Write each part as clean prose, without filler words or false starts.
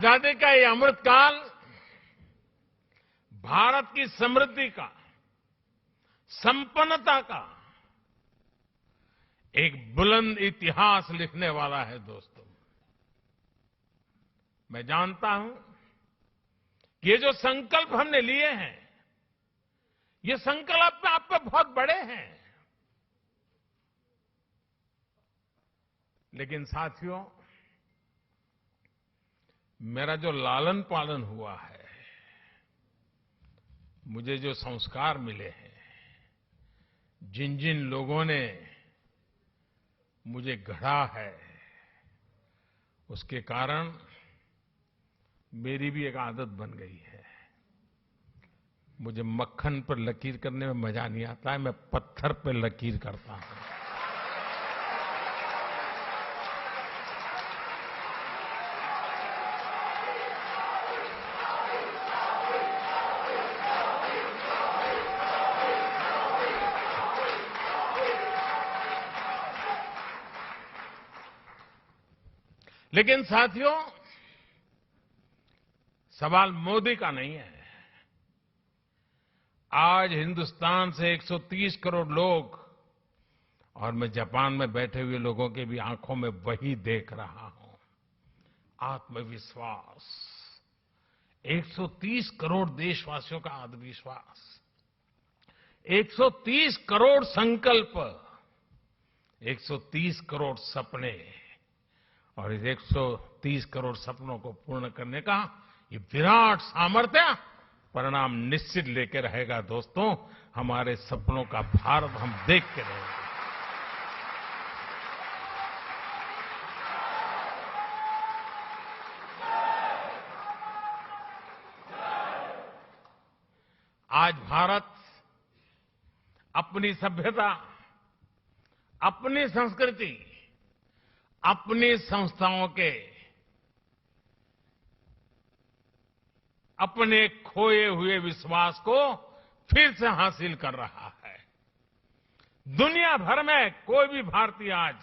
आजादी का ये अमृतकाल भारत की समृद्धि का, संपन्नता का एक बुलंद इतिहास लिखने वाला है दोस्तों। मैं जानता हूं कि ये जो संकल्प हमने लिए हैं, ये संकल्प आप पे बहुत बड़े हैं। लेकिन साथियों, मेरा जो लालन पालन हुआ है, मुझे जो संस्कार मिले हैं, जिन जिन लोगों ने मुझे गढ़ा है, उसके कारण मेरी भी एक आदत बन गई है। मुझे मक्खन पर लकीर करने में मजा नहीं आता है, मैं पत्थर पर लकीर करता हूं। लेकिन साथियों, सवाल मोदी का नहीं है। आज हिंदुस्तान से 130 करोड़ लोग, और मैं जापान में बैठे हुए लोगों के भी आंखों में वही देख रहा हूं, आत्मविश्वास। 130 करोड़ देशवासियों का आत्मविश्वास, 130 करोड़ संकल्प, 130 करोड़ सपने, और इस 130 करोड़ सपनों को पूर्ण करने का ये विराट सामर्थ्य परिणाम निश्चित लेके रहेगा दोस्तों। हमारे सपनों का भारत हम देख के रहेंगे। आज भारत अपनी सभ्यता, अपनी संस्कृति, अपनी संस्थाओं के, अपने खोए हुए विश्वास को फिर से हासिल कर रहा है। दुनिया भर में कोई भी भारतीय आज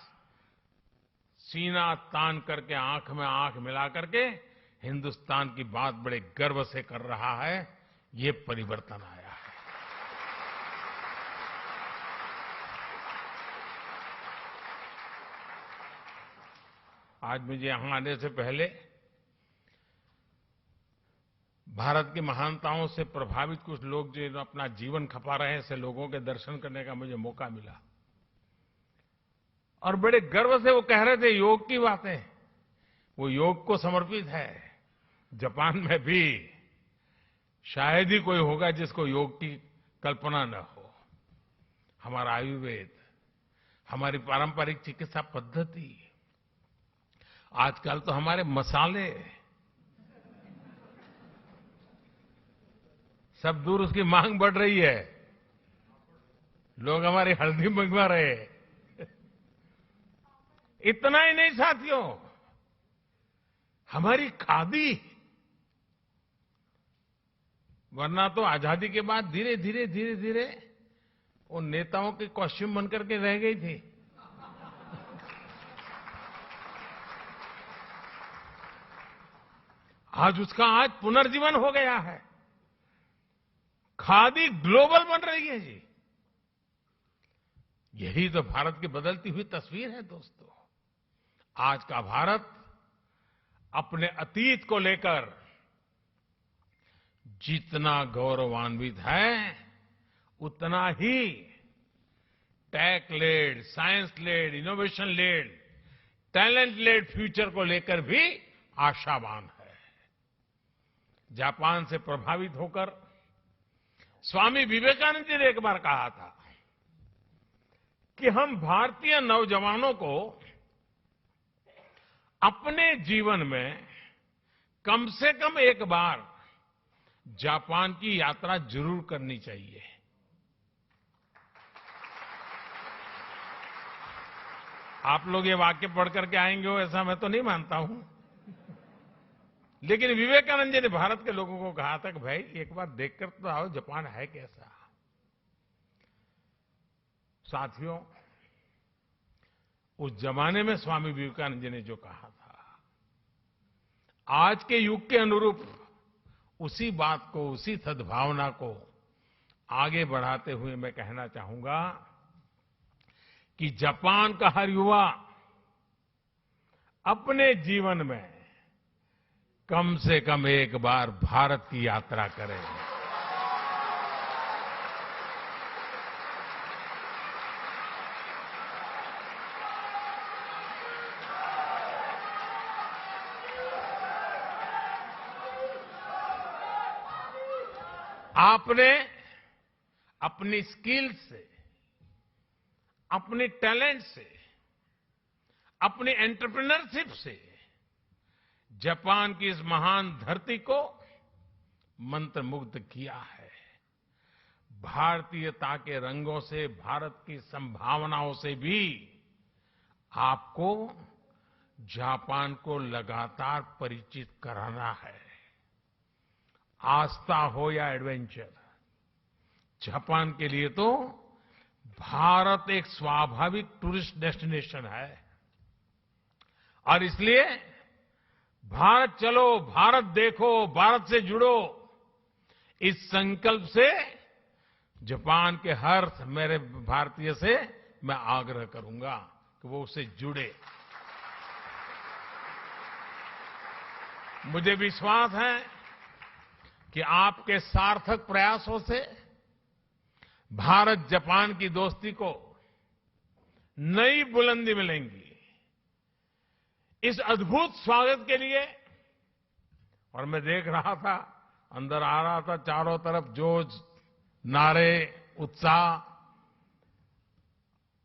सीना तान करके, आंख में आंख मिला करके हिंदुस्तान की बात बड़े गर्व से कर रहा है। ये परिवर्तन आया है। आज मुझे यहां आने से पहले भारत की महानताओं से प्रभावित कुछ लोग जो अपना जीवन खपा रहे हैं, ऐसे लोगों के दर्शन करने का मुझे मौका मिला, और बड़े गर्व से वो कह रहे थे योग की बातें। वो योग को समर्पित है। जापान में भी शायद ही कोई होगा जिसको योग की कल्पना न हो। हमारा आयुर्वेद, हमारी पारंपरिक चिकित्सा पद्धति, आजकल तो हमारे मसाले सब दूर, उसकी मांग बढ़ रही है। लोग हमारी हल्दी मंगवा रहे हैं। इतना ही नहीं साथियों, हमारी खादी, वरना तो आजादी के बाद धीरे धीरे वो नेताओं के कॉस्ट्यूम बनकर के रह गई थी। आज उसका आज पुनर्जीवन हो गया है। खादी ग्लोबल बन रही है जी। यही तो भारत की बदलती हुई तस्वीर है दोस्तों। आज का भारत अपने अतीत को लेकर जितना गौरवान्वित है, उतना ही tech led, science led, innovation led, talent led future को लेकर भी आशावान है। जापान से प्रभावित होकर स्वामी विवेकानंद जी ने एक बार कहा था कि हम भारतीय नौजवानों को अपने जीवन में कम से कम एक बार जापान की यात्रा जरूर करनी चाहिए। आप लोग ये वाक्य पढ़ करके आएंगे हो, ऐसा मैं तो नहीं मानता हूं। लेकिन विवेकानंद जी ने भारत के लोगों को कहा था कि भाई एक बार देखकर तो आओ जापान है कैसा। साथियों, उस जमाने में स्वामी विवेकानंद जी ने जो कहा था, आज के युग के अनुरूप उसी बात को, उसी सद्भावना को आगे बढ़ाते हुए मैं कहना चाहूंगा कि जापान का हर युवा अपने जीवन में कम से कम एक बार भारत की यात्रा करे। आपने अपनी स्किल से, अपने टैलेंट से, अपनी एंटरप्रेन्योरशिप से जापान की इस महान धरती को मंत्रमुग्ध किया है। भारतीयता के रंगों से, भारत की संभावनाओं से भी आपको जापान को लगातार परिचित कराना है। आस्था हो या एडवेंचर, जापान के लिए तो भारत एक स्वाभाविक टूरिस्ट डेस्टिनेशन है और इसलिए भारत चलो, भारत देखो, भारत से जुड़ो, इस संकल्प से जापान के हर मेरे भारतीय से मैं आग्रह करूंगा कि वो उससे जुड़े। मुझे विश्वास है कि आपके सार्थक प्रयासों से भारत जापान की दोस्ती को नई बुलंदी मिलेंगी। इस अद्भुत स्वागत के लिए, और मैं देख रहा था, अंदर आ रहा था, चारों तरफ जोश, नारे, उत्साह,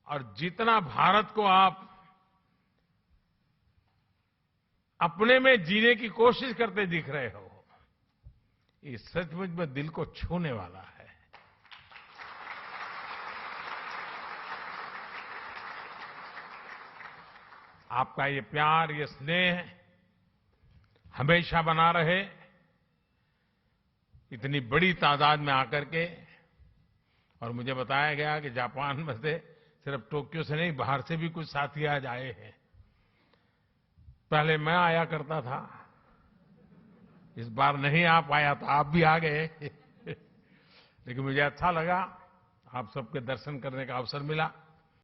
और जितना भारत को आप अपने में जीने की कोशिश करते दिख रहे हो, ये सचमुच में दिल को छूने वाला है। आपका ये प्यार, ये स्नेह हमेशा बना रहे। इतनी बड़ी तादाद में आकर के, और मुझे बताया गया कि जापान में से सिर्फ टोक्यो से नहीं, बाहर से भी कुछ साथी आज आए हैं। पहले मैं आया करता था, इस बार नहीं आ पाया तो आप भी आ गए। लेकिन मुझे अच्छा लगा, आप सबके दर्शन करने का अवसर मिला।